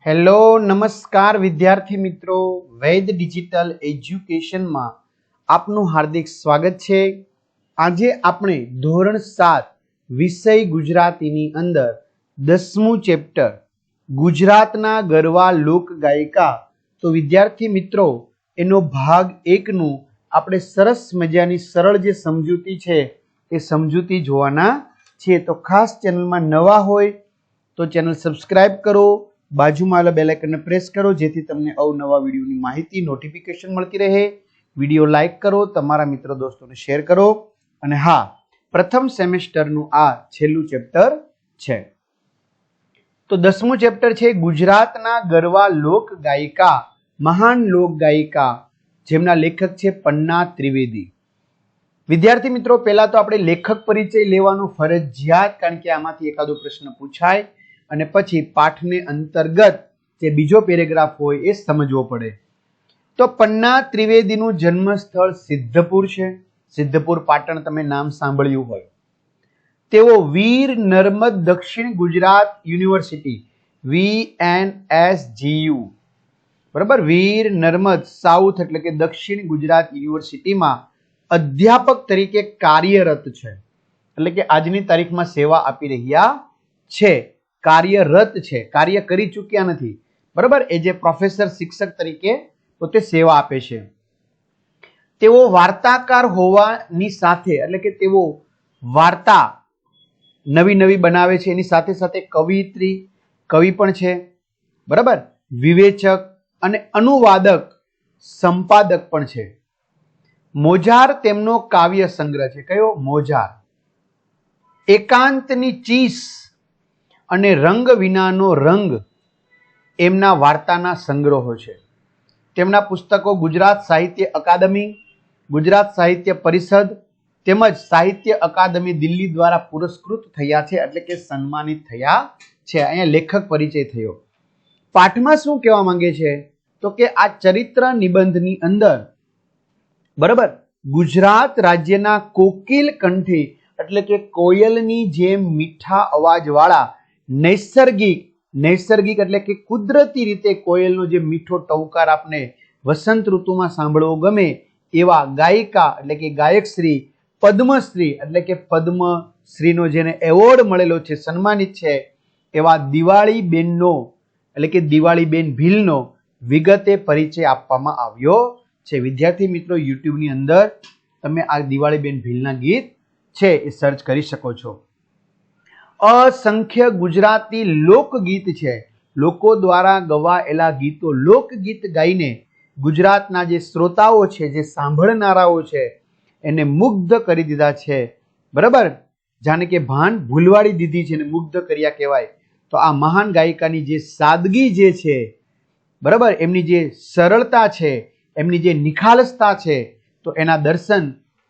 Hello નમસ્કાર વિદ્યાર્થી મિત્રો, વૈદ ડિજિટલ એજ્યુકેશનમાં આપનું હાર્દિક સ્વાગત છે। આજે આપણે ધોરણ 7 વિષય ગુજરાતીની અંદર 10મું ચેપ્ટર ગુજરાતના ગરવા લોક ગાયિકા, તો વિદ્યાર્થી મિત્રો એનો ભાગ 1 નું આપણે સરસ મજાની સરળ જે સમજૂતી છે એ સમજૂતી જોવાના છે। તો ખાસ ચેનલમાં નવા હોય તો ચેનલ સબસ્ક્રાઇબ કરો, બાજુમાં બેલ આઇકનને પ્રેસ કરો જેથી તમને અવનવા વિડીયોની માહિતી નોટિફિકેશન મળતી રહે। વિડીયો લાઈક કરો, તમારા મિત્રો દોસ્તોને શેર કરો અને હા, પ્રથમ સેમેસ્ટરનું આ છેલ્લું ચેપ્ટર છે। તો 10મું ચેપ્ટર છે ગુજરાતના ગરવા લોક ગાયિકા, મહાન લોક ગાયિકા જેમના લેખક છે પન્ના ત્રિવેદી। વિદ્યાર્થી મિત્રો, પહેલા તો આપણે લેખક પરિચય લેવાનો ફરજિયાત, કારણ કે આમાંથી એકાદો પ્રશ્ન પૂછાય અને પછી પાઠને અંતર્ગત જે બીજો પેરેગ્રાફ હોય એ સમજવો પડે। તો પન્ના ત્રિવેદીનું જન્મ સ્થળ સિદ્ધપુર છે। સિદ્ધપુર પાટણ તમે નામ સાંભળ્યું હોય। તેઓ વીર નર્મદ દક્ષિણ ગુજરાત યુનિવર્સિટી VNSGU, બરાબર, વીર નર્મદ સાઉથ એટલે કે દક્ષિણ ગુજરાત યુનિવર્સિટીમાં અધ્યાપક તરીકે કાર્યરત છે। એટલે કે આજની તારીખમાં સેવા આપી રહ્યા છે, કાર્યરત છે, કાર્ય કરી ચૂક્યા નથી, બરાબર। એ જે પ્રોફેસર શિક્ષક તરીકે પોતે સેવા આપે છે। તેઓ વાર્તાકાર હોવાની સાથે, એટલે કે તેઓ વાર્તા નવી નવી બનાવે છે, એની સાથે સાથે કવિ પણ છે, બરાબર, વિવેચક અને અનુવાદક, સંપાદક પણ છે। મોજાર તેમનો કાવ્ય સંગ્રહ છે। કયો? મોજાર। એકાંતની ચીસ અને રંગ વિનાનો રંગ એમના વાર્તાના સંગ્રહો છે। તેમના પુસ્તકો ગુજરાત સાહિત્ય અકાદમી, ગુજરાત સાહિત્ય પરિષદ તેમજ સાહિત્ય અકાદમી દિલ્હી દ્વારા પુરસ્કૃત થયા છે, એટલે કે સન્માનિત થયા છે। અહીંયા લેખક પરિચય થયો। પાઠમાં શું કહેવા માંગે છે? તો કે આ ચરિત્ર નિબંધની અંદર, બરાબર, ગુજરાત રાજ્યના કોકિલ કંઠી એટલે કે કોયલની જેમ મીઠા અવાજવાળા નૈસર્ગિક એટલે કે કુદરતી રીતે કોયલનો જે મીઠો ટહુકાર આપને વસંત ઋતુમાં સાંભળવો ગમે એવા ગાયિકા એટલે કે ગાયકશ્રી પદ્મશ્રી એટલે કે પદ્મશ્રીનો જેને એવોર્ડ મળેલો છે, સન્માનિત છે, એવા દિવાળીબેનનો એટલે કે દિવાળીબેન ભીલનો વિગતે પરિચય આપવામાં આવ્યો છે। વિદ્યાર્થી મિત્રો, યુટ્યુબની અંદર તમે આ દિવાળીબેન ભીલના ગીત છે એ સર્ચ કરી શકો છો। અસંખ્ય ગુજરાતી લોકગીત છે, લોકો દ્વારા ગવાયેલા ગીતો, લોકગીત ગાઈને ગુજરાતના જે શ્રોતાઓ છે, જે સાંભળનારાઓ છે, એને મુગ્ધ કરી દીધા છે, બરાબર, જાણે કે ભાન ભૂલવાડી દીધી છે ને મુગ્ધ કર્યા કહેવાય। તો આ મહાન ગાયિકાની જે સાદગી જે છે, બરાબર, એમની જે સરળતા છે, એમની જે નિખાલસતા છે, તો એના દર્શન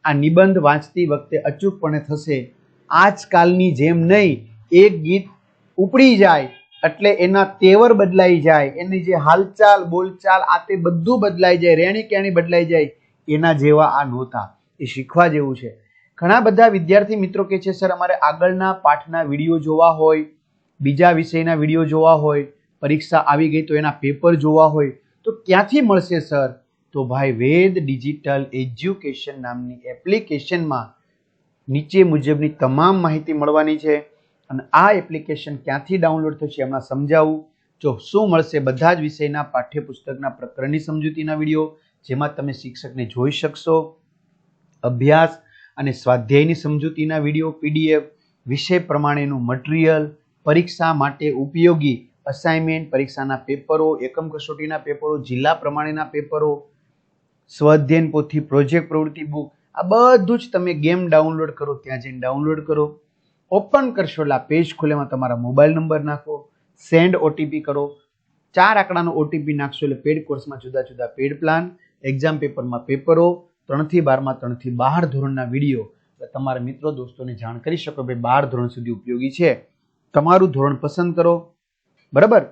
આ નિબંધ વાંચતી વખતે અચૂકપણે થશે। આજકાલની જેમ નહીં, એક ગીત ઉપડી જાય એટલે એના તેવર બદલાઈ જાય, એની જે હાલચાલ બોલચાલ આ તે બધું બદલાઈ જાય, રેણી કેણી બદલાઈ જાય, એના જેવા આ નહોતા। એ શીખવા જેવું છે। ઘણા બધા વિદ્યાર્થી મિત્રો કહે છે, સર અમારે આગળના પાઠના વિડીયો જોવા હોય, બીજા વિષયના વિડીયો જોવા હોય, પરીક્ષા આવી ગઈ તો એના પેપર જોવા હોય, તો ક્યાંથી મળશે સર? તો ભાઈ, વેદ ડિજિટલ એજ્યુકેશન નામની એપ્લિકેશનમાં નીચે મુજબની તમામ માહિતી મળવાની છે। અને આ એપ્લિકેશન ક્યાંથી ડાઉનલોડ થશે એમાં સમજાવું। જો શું મળશે? બધા જ વિષયના પાઠ્યપુસ્તકના પ્રકરણની સમજૂતીના વિડીયો, જેમાં તમે શિક્ષકને જોઈ શકશો, અભ્યાસ અને સ્વાધ્યાયની સમજૂતીના વિડીયો, PDF, વિષય પ્રમાણેનું મટીરિયલ, પરીક્ષા માટે ઉપયોગી અસાઇનમેન્ટ, પરીક્ષાના પેપરો, એકમ કસોટીના પેપરો, જિલ્લા પ્રમાણેના પેપરો, સ્વાધ્યાયન પોથી, પ્રોજેક્ટ પ્રવૃત્તિ બુક, આ બધું જ તમે ગેમ ડાઉનલોડ કરો ત્યાં જઈને ડાઉનલોડ કરો। ઓપન કરશો એટલે આ પેજ ખુલે, એમાં તમારા મોબાઈલ નંબર નાખો, સેન્ડ OTP કરો, 4 આંકડાનો OTP નાખશો એટલે પેડ કોર્સમાં જુદા જુદા પેડ પ્લાન, એક્ઝામ પેપરમાં પેપરો, 3 થી 12માં 3 થી 12 ધોરણના વિડીયો, તમારા મિત્રો દોસ્તોને જાણ કરી શકો ભાઈ 12 ધોરણ સુધી ઉપયોગી છે। તમારું ધોરણ પસંદ કરો, બરાબર,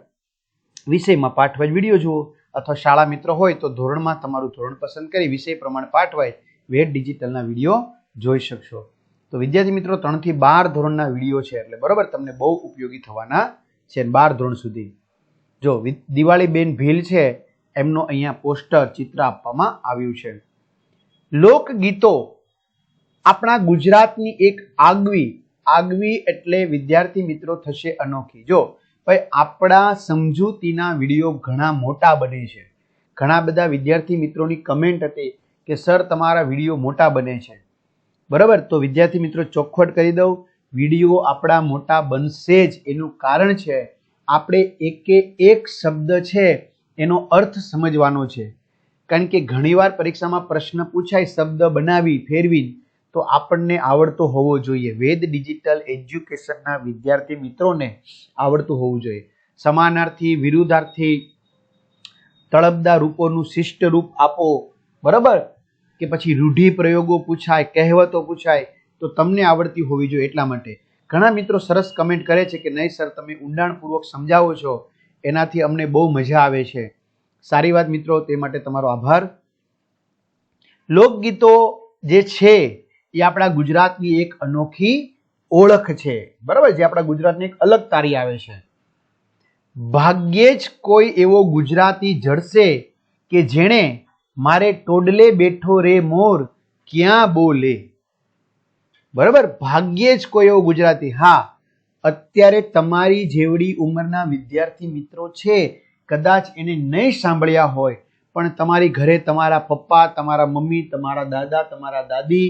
વિષયમાં પાઠવાઇઝ વિડીયો જુઓ, અથવા શાળા મિત્રો હોય તો ધોરણમાં તમારું ધોરણ પસંદ કરી વિષય પ્રમાણે પાઠવાઇઝ વેદ ડિજિટલના વિડીયો જોઈ શકશો। તો વિદ્યાર્થી મિત્રો, 3 થી 12 ધોરણના વિડીયો છે, એટલે બરાબર તમને બહુ ઉપયોગી થવાના છે 12 ધોરણ સુધી। જો દિવાળીબેન ભીલ છે એમનો અહીંયા પોસ્ટર ચિત્ર આપવામાં આવ્યું છે. લોકગીતો આપણા ગુજરાતની એક આગવી એટલે વિદ્યાર્થી મિત્રો થશે અનોખી. જો ભાઈ આપણા સમજૂતીના વિડીયો ઘણા મોટા બને છે. ઘણા બધા વિદ્યાર્થી મિત્રોની કમેન્ટ હતી કે સર તમારા વિડીયો મોટા બને છે. બરાબર, તો વિદ્યાર્થી મિત્રો ચોખવટ કરી દઉં, વિડીયો આપણા મોટા બનશે જ. એનું કારણ છે આપણે એકે એક શબ્દ છે એનો અર્થ સમજવાનો છે. કારણ કે ઘણીવાર પરીક્ષામાં પ્રશ્ન પૂછાય શબ્દ બનાવી ફેરવી, તો આપણને આવડતો હોવો જોઈએ. વેદ ડિજિટલ એજ્યુકેશનના વિદ્યાર્થી મિત્રોને આવડતું હોવું જોઈએ. સમાનાર્થી, વિરુદ્ધાર્થી, તળપદા રૂપોનું શિષ્ટ રૂપ આપો, બરાબર, કે પછી રૂઢિ પ્રયોગો પૂછાય, કહેવતો પૂછાય, તો તમને આવડતી હોવી જોઈએ. એટલા માટે ઘણા મિત્રો સરસ કમેન્ટ કરે છે કે નહીં સર તમે ઊંડાણપૂર્વક સમજાવો છો, એનાથી અમને બહુ મજા આવે છે. સારી વાત મિત્રો, તે માટે તમારો આભાર. લોકગીતો જે છે એ આપણા ગુજરાતની એક અનોખી ઓળખ છે, બરાબર, જે આપણા ગુજરાતની એક અલગ તારી આવે છે. ભાગ્યે જ કોઈ એવો ગુજરાતી જડશે કે જેણે મારે ટોડલે બેઠો રે મોર ક્યાં બોલે. બરાબર, ભાગ્યે જ કોઈ એવો ગુજરાતી. હા, અત્યારે તમારી જેવડી ઉંમરના વિદ્યાર્થી મિત્રો છે, કદાચ એને નહીં સાંભળ્યા હોય, પણ તમારી ઘરે તમારા પપ્પા, તમારા મમ્મી, તમારા દાદા, તમારા દાદી,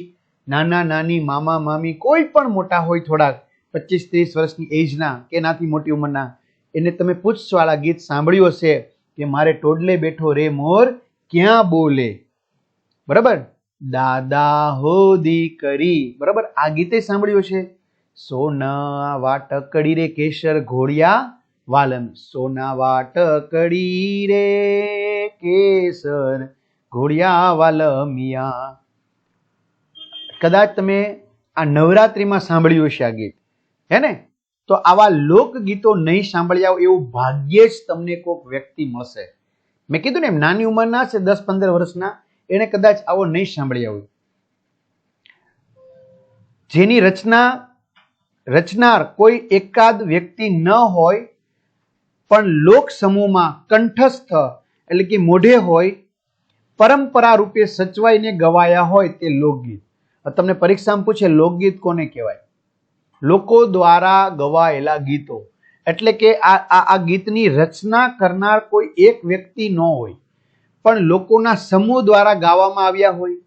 નાના નાની, મામા મામી, કોઈ પણ મોટા હોય થોડાક 25-30 વર્ષની એજના કે એનાથી મોટી ઉંમરના, એને તમે પૂછશો આ ગીત સાંભળ્યું હશે કે મારે ટોડલે બેઠો રે મોર ક્યાં બોલે. બરાબર, દાદા હો દીકરી, બરાબર, આ ગીતે સાંભળ્યું છે. સોના વાટકડી રે કેસર ઘોડિયા વાલમ, સોના વાટકડી રે કેસર ઘોડિયા વાલમિયા. કદાચ તમે આ નવરાત્રીમાં સાંભળ્યું હશે આ ગીત, હે ને? તો આવા લોકગીતો નહીં સાંભળ્યા હોય એવું ભાગ્યે જ તમને કોઈક વ્યક્તિ મળશે. મેં કીધું ને એમ, નાની ઉંમરના છે 10-15 વર્ષના, એને કદાચ આવો નહીં સાંભળ્યા હોય. જેની રચનાર કોઈ એકાદ વ્યક્તિ ન હોય, પણ લોક સમૂહમાં કંઠસ્થ એટલે કે મોઢે હોય, પરંપરા રૂપે સચવાઈને ગવાયા હોય તે લોકગીત. તમને પરીક્ષામાં પૂછે લોકગીત કોને કહેવાય? લોકો દ્વારા ગવાયેલા ગીતો. એટલે કે આ ગીતની રચના કરનાર કોઈ એક વ્યક્તિ ન હોય, પણ લોકોના સમૂહ દ્વારા ગાવામાં આવ્યા હોય,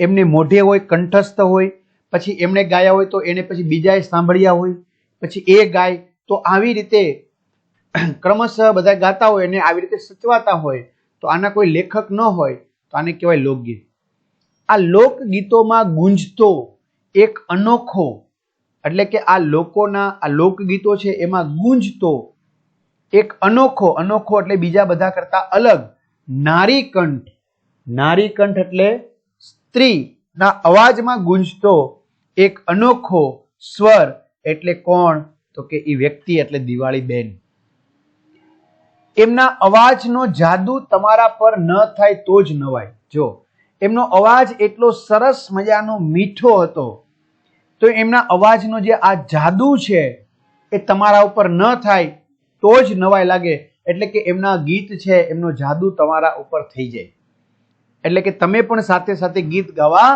એમને મોઢે હોય, કંઠસ્થ હોય, પછી એમણે ગાયા હોય તો એને પછી બીજાએ સાંભળ્યા હોય, પછી એ ગાય, તો આવી રીતે ક્રમશઃ બધા ગાતા હોય અને આવી રીતે સચવાતા હોય, તો આના કોઈ લેખક ન હોય તો આને કહેવાય લોકગીત. આ લોકગીતોમાં ગુંજતો એક અનોખો, એટલે કે આ લોકોના આ લોકગીતો છે એમાં ગુંજતો એક અનોખો એટલે બીજા બધા કરતા અલગ નારી કંઠ. નારી કંઠ એટલે સ્ત્રીના અવાજમાં ગુંજતો એક અનોખો સ્વર. એટલે કોણ? તો કે એ વ્યક્તિ એટલે દિવાળીબેન. એમના અવાજનો જાદુ તમારા પર ન થાય તો જ નવાય. જો એમનો અવાજ એટલો સરસ મજાનો મીઠો હતો, તો એમના અવાજનો જે આ જાદુ છે એ તમારા ઉપર ન થાય તો જ નવાય લાગે. એટલે કે એમના ગીત છે, એમનો જાદુ તમારા ઉપર થઈ જાય, એટલે કે તમે પણ સાથે સાથે ગીત ગાવા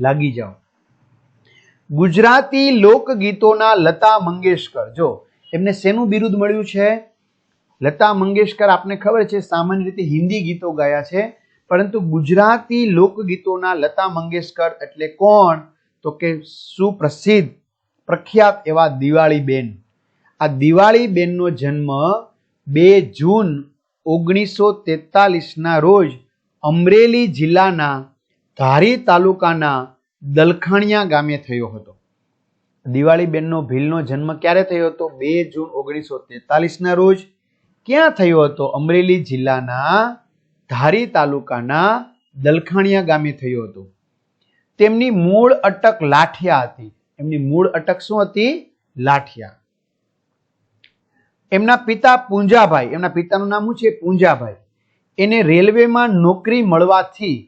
લાગી જાઓ. ગુજરાતી લોકગીતોના લતા મંગેશકર. જો એમને શેનું બિરુદ મળ્યું છે? લતા મંગેશકર આપને ખબર છે સામાન્ય રીતે હિન્દી ગીતો ગાયા છે, પરંતુ ગુજરાતી લોકગીતોના લતા મંગેશકર એટલે કોણ? તો કે સુપ્રસિદ્ધ પ્રખ્યાત એવા દિવાળીબેન. આ દિવાળીબેનનો જન્મ 2 જૂન 1943ના રોજ અમરેલી જિલ્લાના ધારી તાલુકાના દલખાણિયા ગામે થયો હતો. દિવાળીબેનનો ભીલનો જન્મ ક્યારે થયો હતો? 2 જૂન 1943ના રોજ. ક્યાં થયો હતો? અમરેલી જિલ્લાના ધારી તાલુકાના દલખાણિયા ગામે થયો હતો. તેમની મૂળ અટક લાઠિયા હતી. એમની મૂળ અટક શું હતી? લાઠિયા. એમના પિતા પૂંજાભાઈ, એમના પિતાનું નામ શું છે? પૂંજાભાઈ. એને રેલવેમાં નોકરી મળવાથી,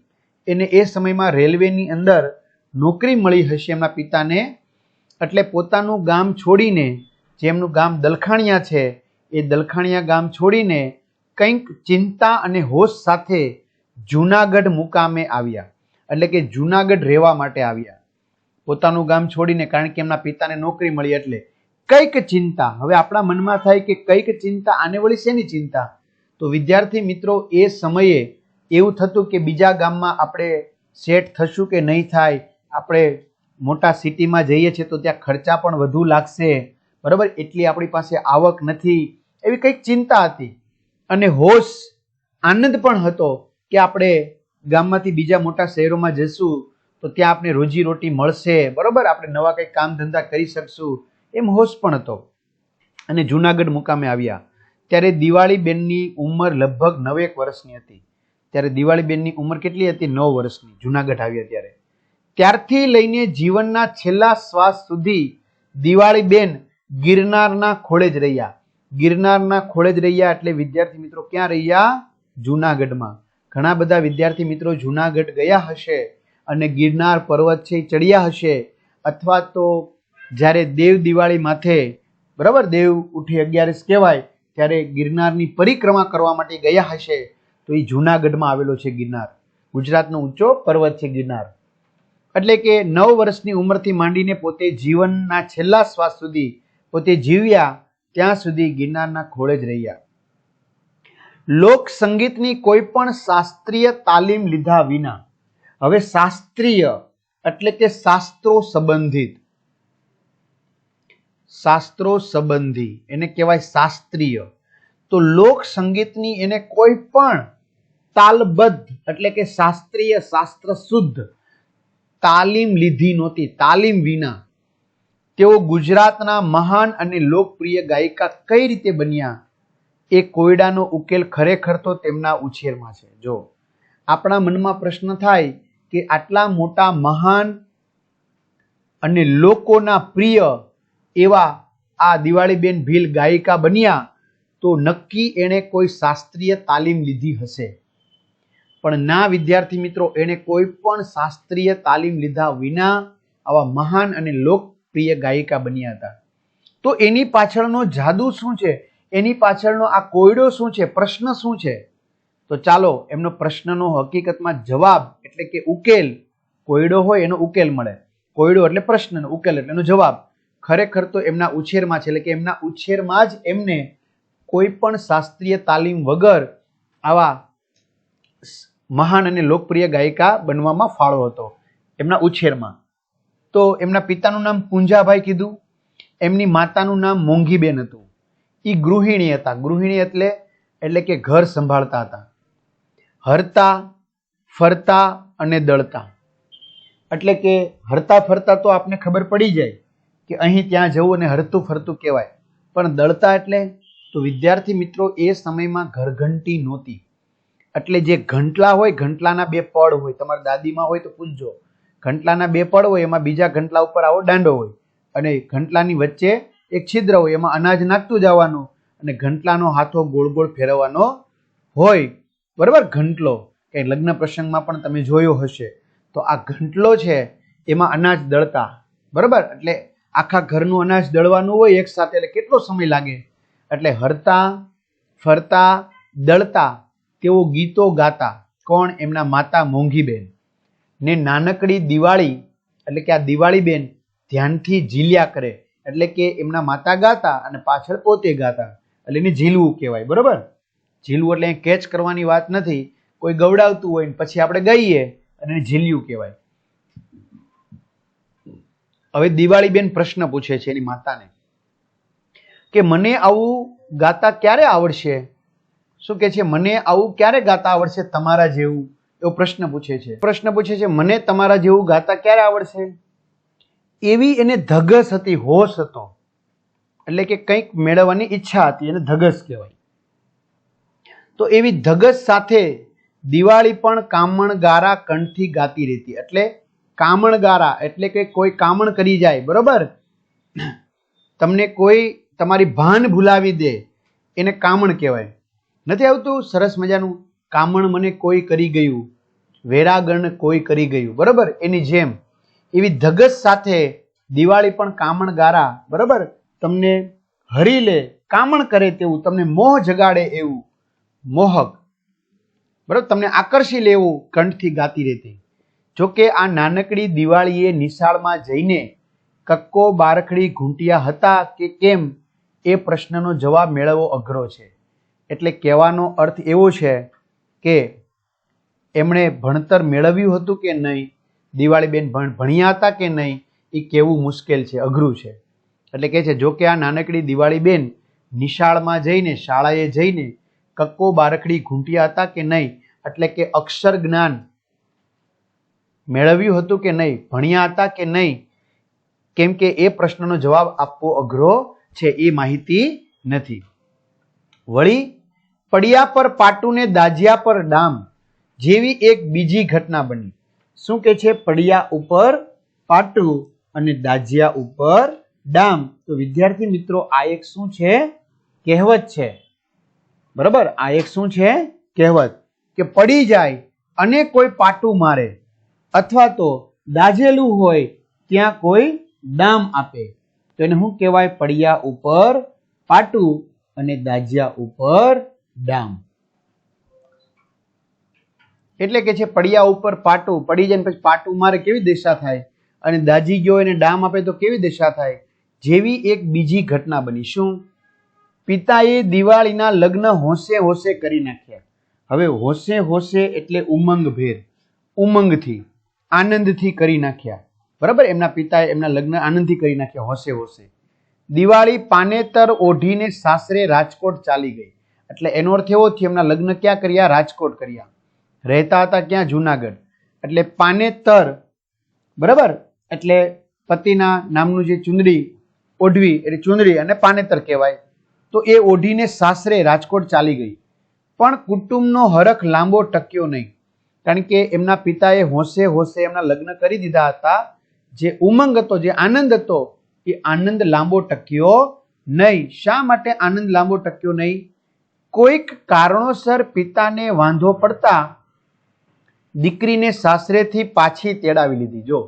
એને એ સમયમાં રેલવેની અંદર નોકરી મળી હશે એમના પિતાને, એટલે પોતાનું ગામ છોડીને, જે એમનું ગામ દલખાણિયા છે, એ દલખાણિયા ગામ છોડીને કંઈક ચિંતા અને હોશ સાથે જૂનાગઢ મુકામે આવ્યા, એટલે કે જૂનાગઢ રહેવા માટે આવ્યા, પોતાનું ગામ છોડીને, કારણ કે એમના પિતાને નોકરી મળી. એટલે કંઈક ચિંતા. હવે આપણા મનમાં થાય કે કંઈક ચિંતા, આને વળી શેની ચિંતા? તો વિદ્યાર્થી મિત્રો, એ સમયે એવું થતું કે બીજા ગામમાં આપણે સેટ થશું કે નહીં થાય, આપણે મોટા સિટીમાં જઈએ છીએ તો ત્યાં ખર્ચા પણ વધુ લાગશે, બરાબર, એટલી આપણી પાસે આવક નથી, એવી કંઈક ચિંતા હતી. અને હોશ, આનંદ પણ હતો કે આપણે ગામમાંથી બીજા મોટા શહેરોમાં જશું તો ત્યાં આપણે રોજી રોટી મળશે, બરાબર, આપણે નવા કંઈક કામ ધંધા કરી શકશું, એમ હોશ પણ હતો. અને જૂનાગઢ મુકામે આવ્યા ત્યારે દિવાળીબેનની ઉંમર લગભગ 9 વર્ષની હતી. ત્યારે દિવાળીબેનની ઉંમર કેટલી હતી? 9 વર્ષની. જૂનાગઢ આવ્યા ત્યારે. ત્યારથી લઈને જીવનના છેલ્લા શ્વાસ સુધી દિવાળીબેન ગિરનારના ખોળે જ રહ્યા. ગિરનારના ખોળે જ રહ્યા એટલે વિદ્યાર્થી મિત્રો ક્યાં રહ્યા? જૂનાગઢમાં. ઘણા બધા વિદ્યાર્થી મિત્રો જૂનાગઢ ગયા હશે અને ગિરનાર પર્વત છે ચડ્યા હશે, અથવા તો જ્યારે દેવ દિવાળી માથે, બરાબર, દેવ ઉઠી 11 કહેવાય ત્યારે ગિરનારની પરિક્રમા કરવા માટે ગયા હશે. તો એ જૂનાગઢમાં આવેલો છે ગિરનાર. ગુજરાતનો ઊંચો પર્વત છે ગિરનાર. એટલે કે 9 વર્ષની ઉંમરથી માંડીને પોતે જીવનના છેલ્લા શ્વાસ સુધી પોતે જીવ્યા ત્યાં સુધી ગિરનારના ખોળે જ રહ્યા. લોક સંગીતની કોઈ પણ શાસ્ત્રીય તાલીમ લીધા વિના, હવે શાસ્ત્રીય એટલે કે શાસ્ત્રો સંબંધી એને કહેવાય શાસ્ત્રીય. તો લોક સંગીતની એને કોઈ પણ તાલબદ્ધ એટલે કે શાસ્ત્રીય, શાસ્ત્ર શુદ્ધ તાલીમ લીધી નહોતી. તાલીમ વિના તેઓ ગુજરાતના મહાન અને લોકપ્રિય ગાયિકા કઈ રીતે બન્યા, એ કોયડાનો ઉકેલ ખરેખર તો તેમના ઉછેરમાં છે. જો આપણા મનમાં પ્રશ્ન થાય કે આટલા મોટા મહાન અને લોકોના પ્રિય એવા આ દિવાળીબેન ભીલ ગાયિકા બન્યા, તો નક્કી એણે કોઈ શાસ્ત્રીય તાલીમ લીધી હશે. પણ ના વિદ્યાર્થી મિત્રો, એણે કોઈ પણ શાસ્ત્રીય તાલીમ લીધા વિના આવા મહાન અને લોકપ્રિય ગાયિકા બન્યા હતા. તો એની પાછળનો જાદુ શું છે? એની પાછળનો આ કોયડો શું છે? પ્રશ્ન શું છે? તો ચાલો એમનો પ્રશ્નનો હકીકતમાં જવાબ એટલે કે ઉકેલ, કોયડો હોય એનો ઉકેલ મળે. કોયડો એટલે પ્રશ્નનો, ઉકેલ એટલે એનો જવાબ. ખરેખર તો એમના ઉછેરમાં છે. એટલે કે એમના ઉછેરમાં જ એમને કોઈ પણ શાસ્ત્રીય તાલીમ વગર આવા મહાન અને લોકપ્રિય ગાયિકા બનવામાં ફાળો હતો, એમના ઉછેરમાં. તો એમના પિતાનું નામ પુંજાભાઈ કીધું, એમની માતાનું નામ મોંઘીબેન હતું. એ ગૃહિણી હતા. ગૃહિણી એટલે કે ઘર સંભાળતા હતા. હરતા, ફરતા અને દળતા. એટલે કે હરતા ફરતા તો આપને ખબર પડી જાય કે અહીં ત્યાં જવું અને હરતું ફરતું કહેવાય. પણ દળતા એટલે? તો વિદ્યાર્થી મિત્રો, એ સમયમાં ઘરઘંટી નહોતી. એટલે જે ઘંટલા હોય, ઘંટલાના 2 પડ હોય, તમારા દાદીમાં હોય તો પૂછજો. ઘંટલાના 2 પડ હોય, એમાં બીજા ઘંટલા ઉપર આવો દાંડો હોય અને ઘંટલાની વચ્ચે એક છિદ્ર હોય, એમાં અનાજ નાખતું જવાનું અને ઘંટલાનો હાથો ગોળ ગોળ ફેરવવાનો હોય, બરાબર. ઘંટલો કે લગ્ન પ્રસંગમાં પણ તમે જોયો હશે. તો આ ઘંટલો છે એમાં અનાજ દળતા, બરાબર. એટલે આખા ઘરનું અનાજ દળવાનું હોય એક સાથે, એટલે કેટલો સમય લાગે. એટલે હરતા, ફરતા, દળતા તેઓ ગીતો ગાતા. કોણ? એમના માતા મોંઘીબેન. ને નાનકડી દિવાળી એટલે કે આ દિવાળીબેન ધ્યાનથી ઝીલ્યા કરે. એટલે કે એમના માતા ગાતા અને પાછળ પોતે ગાતા, એટલે એને ઝીલવું કહેવાય, બરોબર. ઝીલવું એટલે કેચ કરવાની વાત નથી. કોઈ ગવડાવતું હોય ને પછી આપણે ગાઈએ અને એને ઝીલ્યું કહેવાય. હવે દિવાળીબેન પ્રશ્ન પૂછે છે એની માતાને કે મને આવું ગાતા ક્યારે આવડશે? શું કે છે? મને આવું ક્યારે ગાતા આવડશે તમારા જેવું? એવો પ્રશ્ન પૂછે છે. પ્રશ્ન પૂછે છે મને તમારા જેવું ગાતા ક્યારે આવડશે? એવી એને ધગસ હતી, હોશ હતો. એટલે કે કંઈક મેળવવાની ઈચ્છા હતી, એને ધગસ કહેવાય. તો એવી ધગસ સાથે દિવાળી પણ કામણગારા કંઠથી ગાતી રહેતી. એટલે કામણગારા એટલે કે કોઈ કામણ કરી જાય, બરોબર, તમને કોઈ તમારી ભાન ભૂલાવી દે, એને કામણ કહેવાય. નથી આવતું સરસ મજાનું? કામણ મને કોઈ કરી ગયું, વેરાગણ કોઈ કરી ગયું, બરોબર. એની જેમ એવી ધગસ સાથે દિવાળી પણ કામણગારા, બરોબર, તમને હરી લે, કામણ કરે તેવું, તમને મોહ જગાડે એવું મોહક, બરાબર, તમને આકર્ષી લેવું કંઠથી ગાતી રહેતી. જોકે આ નાનકડી દિવાળીએ નિશાળમાં જઈને કક્કો બારખડી ઘૂંટિયા હતા કે કેમ એ પ્રશ્નનો જવાબ મેળવવો અઘરો છે. એટલે કહેવાનો અર્થ એવો છે કે એમણે ભણતર મેળવ્યું હતું કે નહીં, દિવાળીબેન ભણ્યા હતા કે નહીં, એ કહેવું મુશ્કેલ છે, અઘરું છે. એટલે કહે છે જો કે આ નાનકડી દિવાળીબેન નિશાળમાં જઈને, શાળાએ જઈને કક્કો બારખડી ઘૂંટ્યા હતા કે નહીં, એટલે કે અક્ષર જ્ઞાન મેળવ્યું હતું કે નહીં, ભણ્યા હતા કે નહીં, કેમ કે એ પ્રશ્નનો જવાબ આપવો અઘરો છે, એ માહિતી નથી. વળી પડ્યા પર પાટું ને દાજ્યા પર ડામ જેવી એક બીજી ઘટના બની. શું કે છે? પડ્યા ઉપર પાટું અને દાજ્યા ઉપર ડામ. તો વિદ્યાર્થી મિત્રો આ એક શું છે? કહેવત છે. બરાબર, આ એક શું છે? કહેવત. કે પડી જાય અને કોઈ પાટું મારે, અથવા તો દાજેલું હોય ત્યાં કોઈ ડામ આપે, તો એને શું કહેવાય? પડ્યા ઉપર પાટું અને દાજ્યા ઉપર ડામ. એટલે કે છે પડ્યા ઉપર પાટું, પડી જાય પછી પાટું મારે કેવી દિશા થાય, અને દાજી ગયો એને ડામ આપે તો કેવી દિશા થાય, જેવી એક બીજી ઘટના બની. શું? પિતાએ દિવાળીના લગ્ન હોંશે હોંશે કરી નાખ્યા. હવે હોંશે હોંશે એટલે ઉમંગભેર, ઉમંગથી, આનંદથી કરી નાખ્યા. બરાબર, એમના પિતાએ એમના લગ્ન આનંદથી કરી નાખ્યા, હોંશે હોંશે. દિવાળી પાનેતર ઓઢીને સાસરે રાજકોટ ચાલી ગઈ. એટલે એનો અર્થ એવો થયો એમના લગ્ન ક્યાં કર્યા? રાજકોટ કર્યા. રહેતા હતા ક્યાં? જુનાગઢ. એટલે પાનેતર, બરાબર, એટલે પતિના નામનું જે ચુંદડી ઓઢવી એટલે ચુંદડી અને પાનેતર કહેવાય. તો એ ઓઢીને સાસરે રાજકોટ ચાલી ગઈ. પણ કુટુંબનો હરખ લાંબો ટક્યો નહીં, કારણ કે એમના પિતાએ હોંશે હોંશે એમના લગ્ન કરી દીધા હતા. જે ઉમંગ હતો, જે આનંદ હતો, એ આનંદ લાંબો ટક્યો નહીં. શા માટે આનંદ લાંબો ટક્યો નહીં? કોઈક કારણોસર પિતાને વાંધો પડતા દીકરીને સાસરેથી પાછી તેડાવી લીધી. જો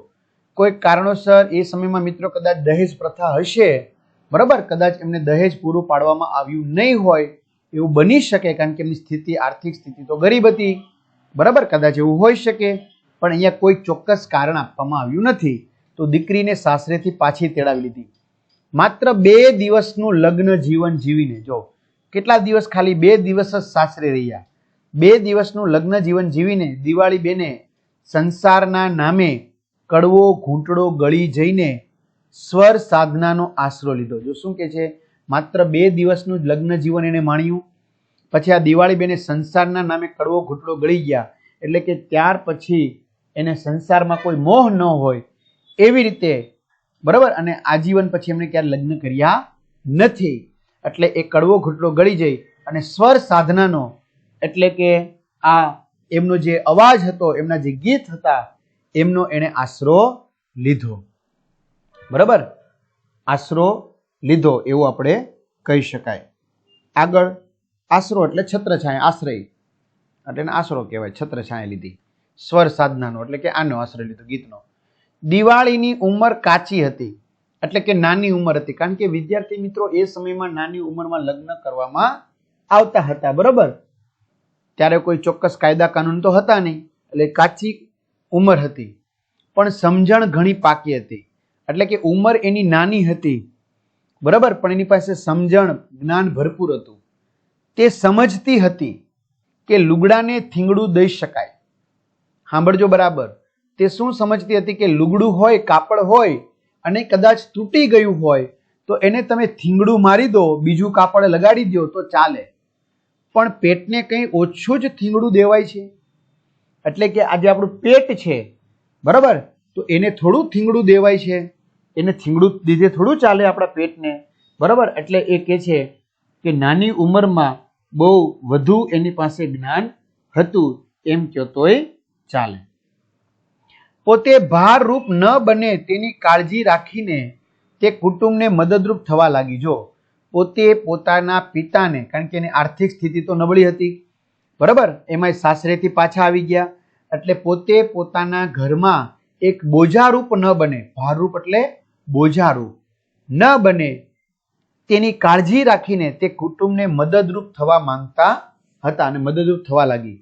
કોઈક કારણોસર, એ સમયમાં મિત્રો કદાચ દહેજ પ્રથા હશે, બરાબર, કદાચ એમને દહેજ પૂરું પાડવામાં આવ્યું નહીં હોય, એવું બની શકે, કારણ કે એમની સ્થિતિ, આર્થિક સ્થિતિ તો ગરીબ હતી, બરાબર, કદાચ એવું હોઈ શકે. પણ અહીંયા કોઈ ચોક્કસ કારણ આપવામાં આવ્યું નથી. તો દીકરીને સાસરેથી પાછી તેડાવી લીધી. માત્ર 2 દિવસનું લગ્ન જીવન જીવીને, જો કેટલા દિવસ, ખાલી 2 દિવસ જ સાસરે રહ્યા. 2 દિવસનું લગ્ન જીવન જીવીને દિવાળી બેને સંસારના નામે કડવો ઘૂંટડો ગળી જઈને સ્વર સાધનાનો આશરો લીધો. જો શું કે છે? માત્ર 2 દિવસનું જ લગ્ન જીવન એને માણ્યું, પછી આ દિવાળી બેને સંસારના નામે કડવો ઘૂંટડો ગળી ગયા. એટલે કે ત્યાર પછી એને સંસારમાં કોઈ મોહ ન હોય એવી રીતે, બરાબર, અને આજીવન પછી એમને ક્યારે લગ્ન કર્યા નથી. એટલે એ કડવો ઘૂંટડો ગળી જઈ અને સ્વર સાધનાનો, એટલે કે આ એમનો જે અવાજ હતો, એમના જે ગીત હતા, એમનો એને આશરો લીધો. બરાબર, આશરો લીધો એવું આપણે કહી શકાય. આગળ આશરો એટલે છત્રછાયા, આશ્રય એટલે એને આશરો કહેવાય. છત્રછાયા લીધી, સ્વર સાધનાનો એટલે કે આનો આશ્રય લીધો, ગીતનો. દિવાળીની ઉંમર કાચી હતી, એટલે કે નાની ઉંમર હતી, કારણ કે વિદ્યાર્થી મિત્રો એ સમયમાં નાની ઉંમરમાં લગ્ન કરવામાં આવતા હતા. બરાબર, ત્યારે કોઈ ચોક્કસ કાયદા કાનૂન તો હતા નહીં, એટલે કાચી ઉંમર હતી. પણ સમજણ ઘણી પાકી હતી, એટલે કે ઉંમર એની નાની હતી, બરાબર, પણ એની પાસે સમજણ, જ્ઞાન ભરપૂર હતું. તે સમજતી હતી કે લુગડાને થીંગડું દઈ શકાય. સાંભળજો બરાબર, તે શું સમજતી હતી? કે લુગડું હોય, કાપડ હોય, અને કદાચ તૂટી ગયું હોય તો એને તમે થીંગડું મારી દો, બીજું કાપડ લગાડી દો તો ચાલે. પણ પેટને કંઈ ઓછું જ થીંગડું દેવાય છે. એટલે કે આજે આપણું પેટ છે, બરાબર, તો એને થોડું થીંગડું દેવાય છે, એને થીંગડું દીધે થોડું ચાલે આપણા પેટને, બરાબર. એટલે એ કહે છે કે નાની ઉંમરમાં બહુ વધુ એની પાસે જ્ઞાન હતું, એમ કહેતોય ચાલે. પોતે ભારરૂપ ન બને તેની કાળજી રાખીને તે કુટુંબને મદદરૂપ થવા લાગી. જો પોતે પોતાના પિતાને, કારણ કે એની આર્થિક સ્થિતિ તો નબળી હતી, બરાબર, એમાં સાસરેથી પાછા આવી ગયા, એટલે પોતે પોતાના ઘરમાં એક બોજારૂપ ન બને, ભારરૂપ એટલે બોજારૂપ ન બને તેની કાળજી રાખીને તે કુટુંબને મદદરૂપ થવા માંગતા હતા અને મદદરૂપ થવા લાગી.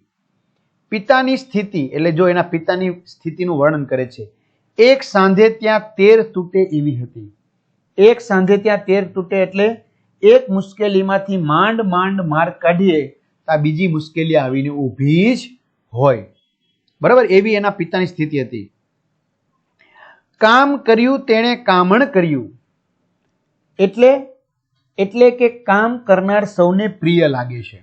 પિતાની સ્થિતિ એટલે જો એના પિતાની સ્થિતિનું વર્ણન કરે છે. એક સાંધે ત્યાં 13 તૂટે એવી હતી. એક સાંધે ત્યાં 13 તૂટે એટલે એક મુશ્કેલીમાંથી માંડ માંડ માર્ગ કાઢીએ તો આ બીજી મુશ્કેલી આવીને ઊભી જ હોય. બરાબર, એવી એના પિતાની સ્થિતિ હતી. કામ કર્યું તેણે કામણ કર્યું એટલે કે કામ કરનાર સૌને પ્રિય લાગે છે.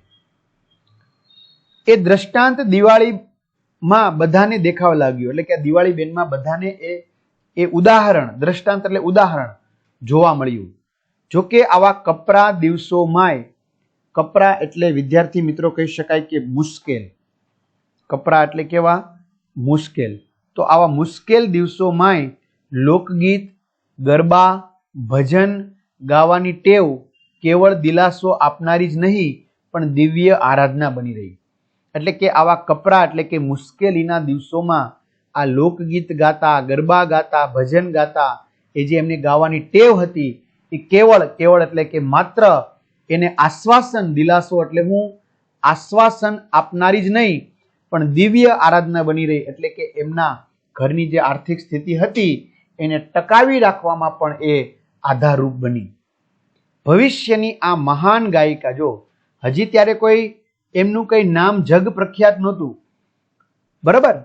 એ દ્રષ્ટાંત દિવાળીમાં બધાને દેખાવા લાગ્યું. એટલે કે દિવાળી બેનમાં બધાને એ ઉદાહરણ, દ્રષ્ટાંત એટલે ઉદાહરણ જોવા મળ્યું. જો કે આવા કપરા દિવસોમાંય, કપરા એટલે વિદ્યાર્થી મિત્રો કહી શકાય કે મુશ્કેલ, કપરા એટલે કેવા? મુશ્કેલ. તો આવા મુશ્કેલ દિવસોમાંય લોકગીત, ગરબા, ભજન ગાવાની ટેવ કેવળ દિલાસો આપનારી જ નહીં પણ દિવ્ય આરાધના બની રહી. એટલે કે આવા કપરા એટલે કે મુશ્કેલીના દિવસોમાં આ લોકગીત ગાતા, ગરબા ગાતા, ભજન ગાતા, એ જે એમની ગાવાની ટેવ હતી એ કેવળ એટલે કે માત્ર એને આશ્વાસન, દિલાસો એટલે હું આશ્વાસન આપનારી જ નહીં પણ દિવ્ય આરાધના બની રહી. એટલે કે એમના ઘરની જે આર્થિક સ્થિતિ હતી એને ટકાવી રાખવામાં પણ એ આધારરૂપ બની. ભવિષ્યની આ મહાન ગાયિકા, જો હજી ત્યારે કોઈ એમનું કઈ નામ જગ પ્રખ્યાત નહોતું, બરાબર,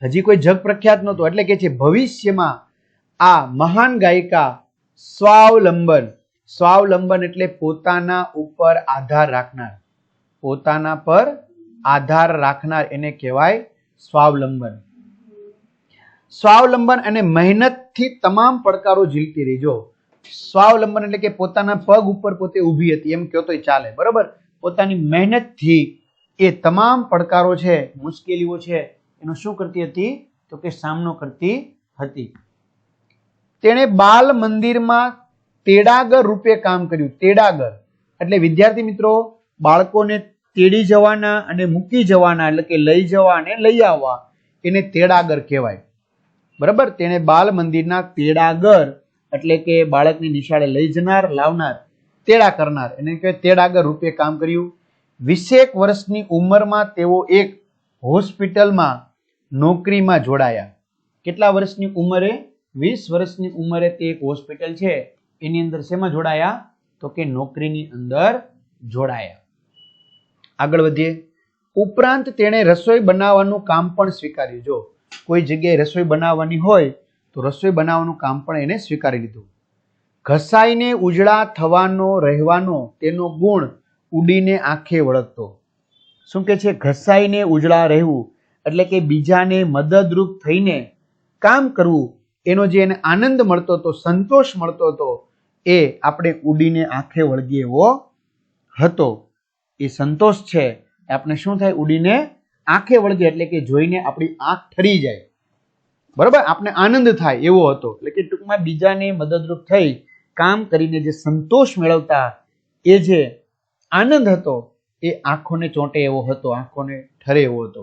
હજી કોઈ જગ પ્રખ્યાત નહોતું. એટલે કે છે ભવિષ્યમાં આ મહાન ગાયિકા સ્વાવલંબન, સ્વાવલંબન એટલે પોતાના ઉપર આધાર રાખનાર, પોતાના પર આધાર રાખનાર એને કહેવાય સ્વાવલંબન. સ્વાવલંબન અને મહેનતથી તમામ પડકારો ઝીલતી રહી. જો સ્વાવલંબન એટલે કે પોતાના પગ ઉપર પોતે ઊભી હતી એમ કહો તોય ચાલે, બરાબર. પોતાની મહેનતથી એ તમામ પડકારો છે, મુશ્કેલીઓ છે, એનો શું કરતી હતી? તો કે સામનો કરતી હતી. તેણે બાલ મંદિરમાં તેડાગર રૂપે કામ કર્યું. તેડાગર એટલે વિદ્યાર્થી મિત્રો બાળકોને તેડી જવાના અને મૂકી જવાના, એટલે કે લઈ જવા અને લઈ આવવા, એને તેડાગર કહેવાય. બરાબર. તેણે બાલ મંદિરના તેડાગર એટલે કે બાળકની નિશાળે લઈ જનાર, લાવનાર, તેડા કરનાર, એને કહેવાય તેડાગર રૂપે કામ કર્યું. 20 વર્ષની ઉંમરમાં તેઓ એક હોસ્પિટલમાં નોકરીમાં જોડાયા. કેટલા વર્ષની ઉંમરે? 20 વર્ષની ઉંમરે તે એક હોસ્પિટલ છે એની અંદર શેમાં જોડાયા? તો કે નોકરીની અંદર જોડાયા. આગળ વધીએ. ઉપરાંત તેણે રસોઈ બનાવવાનું કામ પણ સ્વીકાર્યું. જો કોઈ જગ્યાએ રસોઈ બનાવવાની હોય તો રસોઈ બનાવવાનું કામ પણ એને સ્વીકારી લીધું. ઘસાઈને ઉજળા થવાનો રહેવાનો તેનો ગુણ ઉડીને આંખે વળગતો. શું કે છે? ઘસાઈને ઉજળા રહેવું એટલે કે બીજાને મદદરૂપ થઈને કામ કરવું, એનો જે એને આનંદ મળતો હતો, સંતોષ મળતો હતો, એ આપણે ઉડીને આંખે વળગી એવો હતો. એ સંતોષ છે એ આપણે શું થાય? ઉડીને આંખે વળગે એટલે કે જોઈને આપણી આંખ ઠરી જાય, બરાબર, આપણે આનંદ થાય એવો હતો. એટલે કે ટૂંકમાં બીજાને મદદરૂપ થઈ કામ કરીને જે સંતોષ મેળવતા, એ જે આનંદ હતો એ આંખોને ચોંટે એવો હતો, આંખોને ઠરે એવો હતો.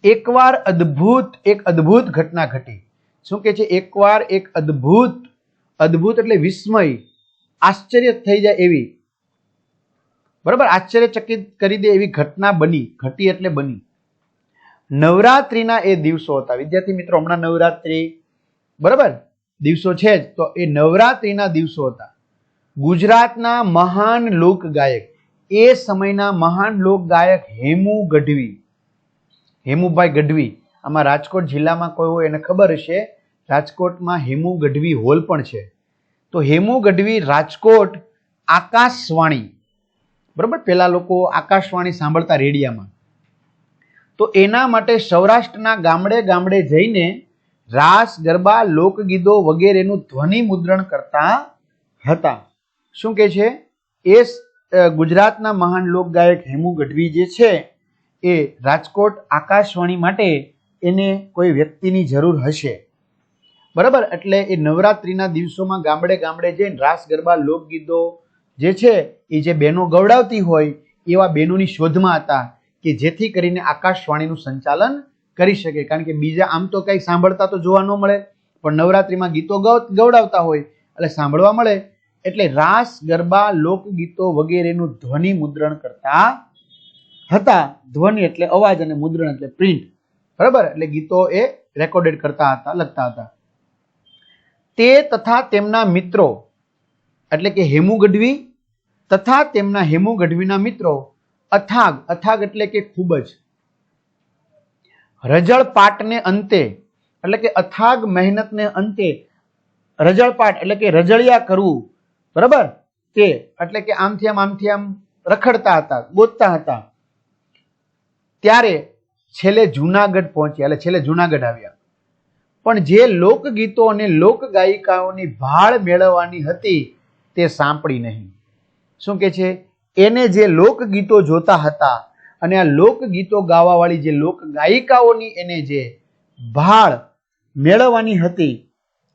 એકવાર એક અદ્ભુત ઘટના ઘટી. શું કે છે? એકવાર એક અદ્ભુત એટલે વિસ્મય, આશ્ચર્ય થઈ જાય એવી, બરાબર, આશ્ચર્યચકિત કરી દે એવી ઘટના બની. ઘટી એટલે બની. નવરાત્રીના એ દિવસો હતા. વિદ્યાર્થી મિત્રો હમણાં નવરાત્રી, બરાબર, દિવસો છે જ, તો એ નવરાત્રીના દિવસો હતા. ગુજરાતના મહાન લોક ગાયક, એ સમયના મહાન લોક ગાયક હેમુ ગઢવી, હેમુભાઈ ગઢવી. આમાં રાજકોટ જિલ્લામાં કોઈ હોય એને ખબર હશે, રાજકોટમાં હેમુ ગઢવી હોલ પણ છે. તો હેમુ ગઢવી રાજકોટ આકાશવાણી, બરાબર, પેલા લોકો આકાશવાણી સાંભળતા રેડિયામાં, તો એના માટે સૌરાષ્ટ્રના ગામડે ગામડે જઈને રાસ, ગરબા, લોકગીતો વગેરેનું ધ્વનિ મુદ્રણ કરતા હતા. શું કે છે? એ ગુજરાતના મહાન લોકગાયક હેમુ ગઢવી જે છે એ રાજકોટ આકાશવાણી માટે એને કોઈ વ્યક્તિની જરૂર હશે, બરાબર. એટલે એ નવરાત્રીના દિવસોમાં ગામડે ગામડે જઈને રાસ, ગરબા, લોકગીતો જે છે એ જે બહેનો ગવડાવતી હોય એવા બહેનોની શોધમાં હતા કે જેથી કરીને આકાશવાણીનું સંચાલન કરી શકે. કારણ કે બીજા આમ તો કંઈ સાંભળતા તો જોવા ન મળે, પણ નવરાત્રીમાં ગીતો ગવડાવતા હોય એટલે સાંભળવા મળે. એટલે રાસ, ગરબા, લોકગીતો વગેરેનું ધ્વનિ મુદ્રણ કરતા હતા, ધ્વનિ એટલે અવાજ અને મુદ્રણ એટલે પ્રિન્ટ, બરાબર. એટલે ગીતો એ રેકોર્ડેડ કરતા હતા, લખતા હતા. તે તથા તેમના મિત્રો એટલે કે હેમુ ગઢવી તથા તેમના હેમુ ગઢવીના મિત્રો અથાગ, અથાગ એટલે કે ખૂબ જ, રજળપાટને અંતે એટલે કે અથાગ મહેનતને અંતે, રજળપાટ એટલે કે રજળિયા કરવું, બરાબર. તે એટલે કે આમથી આમ રખડતા હતા, ગોતતા હતા. ત્યારે છેલ્લે જુનાગઢ પહોંચ્યા, એટલે છેલ્લે જુનાગઢ આવ્યા. પણ જે લોકગીતો અને લોક ગાયિકાઓની ભાળ મેળવવાની હતી તે સાંપડી નહીં. શું કે છે? એને જે લોકગીતો જોતા હતા અને આ લોકગીતો ગાવાવાળી જે લોક ગાયિકાઓની એને જે ભાળ મેળવવાની હતી,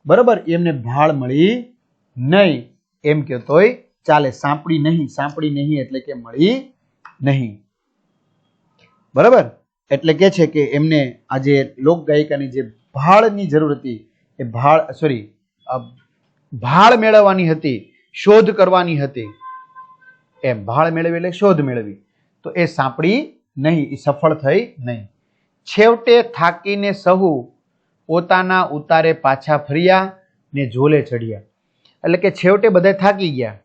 બરાબર, એમને ભાળ મળી નહીં. એમ કહેતોય ચાલે, સાંપડી નહીં. સાંપડી નહીં એટલે કે મળી નહીં, બરાબર. એટલે કે છે કે એમને આ જે લોક ગાયિકાની જે ભાળની જરૂર હતી એ ભાળ મેળવવાની હતી, શોધ કરવાની હતી. એમ ભાળ મેળવી એટલે શોધ મેળવી, તો એ સાંપડી નહીં, એ સફળ થઈ નહીં. છેવટે થાકીને સહુ પોતાના ઉતારે પાછા ફર્યા ને ઝોલે ચડ્યા. એટલે કે છેવટે બધા થાકી ગયા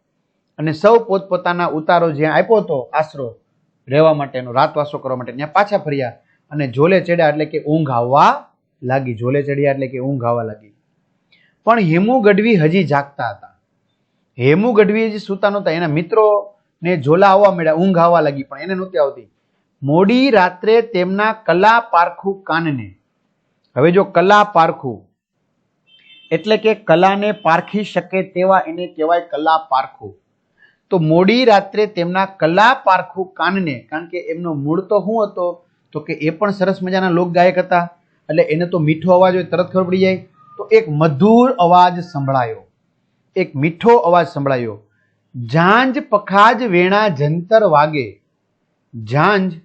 અને સૌ પોતપોતાના ઉતારો જ્યાં આપ્યો હતો આશરો રહેવા માટેનો, રાતવાસો કરવા માટે, ત્યાં પાછા ફર્યા અને ઝોલે ચડ્યા એટલે કે ઊંઘ આવવા લાગી. ઝોલે ચડ્યા એટલે કે ઊંઘ આવવા લાગી. પણ હેમુ ગઢવી હજી જાગતા હતા. હેમુ ગઢવી હજી સૂતા નહોતા. એના મિત્રોને ઝોલા આવવા મળ્યા, ઊંઘ આવવા લાગી, પણ એને નહોતી આવતી. મોડી રાત્રે તેમના કલા પારખું કાનને, હવે જો કલા પારખું એટલે કે કલાને પારખી શકે તેવા એને કહેવાય કલા પારખું. તો મોડી રાત્રે તેમના કલા પારખું કાનને, કારણ કે એમનો મૂળ તો શું હતો તો કે એ પણ સરસ મજાના લોક ગાયક હતા, એટલે એને તો મીઠો અવાજ હોય તરત ખબર પડી જાય. તો એક મધુર અવાજ સંભળાયો, એક મીઠો અવાજ સંભળાયો. ઝાંઝ પખાજ વેણા જંતર વાગે, ઝાંઝ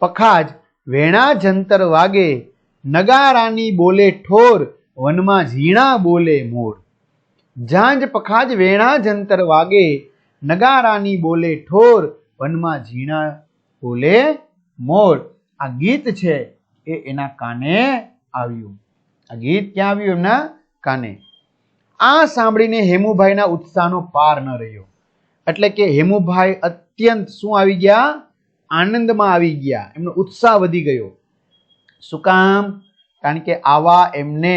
પખાજ વેણા જંતર વાગે, નગારાની બોલે ઠોર વનમાં ઝીણા બોલે મોર. ઝાંઝ પખાજ વેણા જંતર વાગે, નગારાની બોલે ઠોર વનમાં ઝીણા બોલે મોર. આ ગીત છે એ એના કાને આવ્યું. આ ગીત ક્યાં આવ્યું? એમના કાને. આ સાંભળીને હેમુભાઈના ઉત્સાહનો પાર ન રહ્યો. એટલે કે હેમુભાઈ અત્યંત શું આવી ગયા? આનંદમાં આવી ગયા. એમનો ઉત્સાહ વધી ગયો. શું કામ? કારણ કે આવા એમને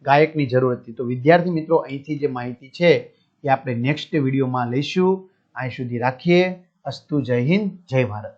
ગાયકની જરૂર હતી. તો વિદ્યાર્થી મિત્રો, અહીંથી જે માહિતી છે એ આપણે નેક્સ્ટ વિડીયોમાં લઈશું. અહીં સુધી રાખીએ. અસ્તુ. જય હિન્દ, જય ભારત.